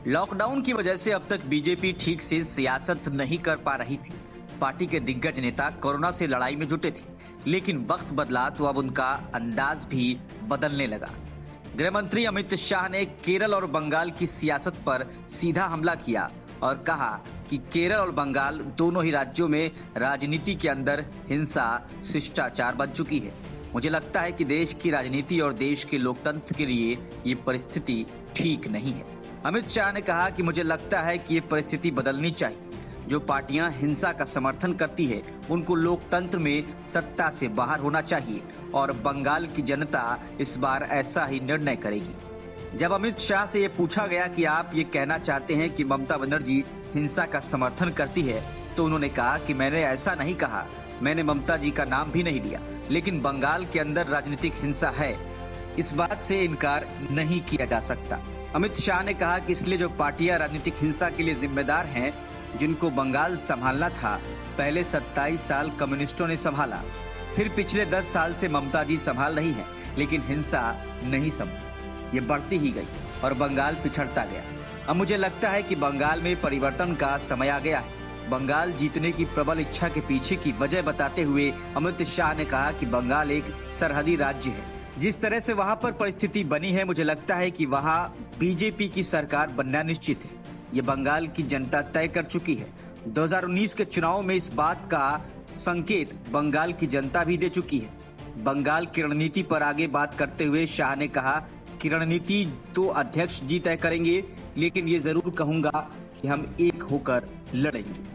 Lockdown की वजह से अब तक बीजेपी ठीक से सियासत नहीं कर पा रही थी। पार्टी के दिग्गज नेता कोरोना से लड़ाई में जुटे थे, लेकिन वक्त बदला तो अब उनका अंदाज भी बदलने लगा। गृह मंत्री अमित शाह ने केरल और बंगाल की सियासत पर सीधा हमला किया और कहा कि केरल और बंगाल दोनों ही राज्यों में राजनीति के अंदर हिंसा शिष्टाचार बन चुकी है। मुझे लगता है कि देश की राजनीति और देश के लोकतंत्र के लिए ये परिस्थिति ठीक नहीं है। अमित शाह ने कहा कि मुझे लगता है कि ये परिस्थिति बदलनी चाहिए। जो पार्टियां हिंसा का समर्थन करती है उनको लोकतंत्र में सत्ता से बाहर होना चाहिए और बंगाल की जनता इस बार ऐसा ही निर्णय करेगी। जब अमित शाह से ये पूछा गया कि आप ये कहना चाहते हैं कि ममता बनर्जी हिंसा का समर्थन करती है, तो उन्होंने कहा कि मैंने ऐसा नहीं कहा, मैंने ममता जी का नाम भी नहीं लिया, लेकिन बंगाल के अंदर राजनीतिक हिंसा है, इस बात से इनकार नहीं किया जा सकता। अमित शाह ने कहा कि इसलिए जो पार्टियां राजनीतिक हिंसा के लिए जिम्मेदार हैं, जिनको बंगाल संभालना था, पहले 27 साल कम्युनिस्टों ने संभाला, फिर पिछले 10 साल से ममता जी संभाल रही हैं, लेकिन हिंसा नहीं संभली, ये बढ़ती ही गई और बंगाल पिछड़ता गया। अब मुझे लगता है कि बंगाल में परिवर्तन का समय आ गया है। बंगाल जीतने की प्रबल इच्छा के पीछे की वजह बताते हुए अमित शाह ने कहा कि बंगाल एक सरहदी राज्य है। जिस तरह से वहां पर परिस्थिति बनी है, मुझे लगता है कि वहां बीजेपी की सरकार बनना निश्चित है। ये बंगाल की जनता तय कर चुकी है। 2019 के चुनाव में इस बात का संकेत बंगाल की जनता भी दे चुकी है। बंगाल की रणनीति पर आगे बात करते हुए शाह ने कहा कि रणनीति तो अध्यक्ष जी तय करेंगे, लेकिन ये जरूर कहूंगा कि हम एक होकर लड़ेंगे।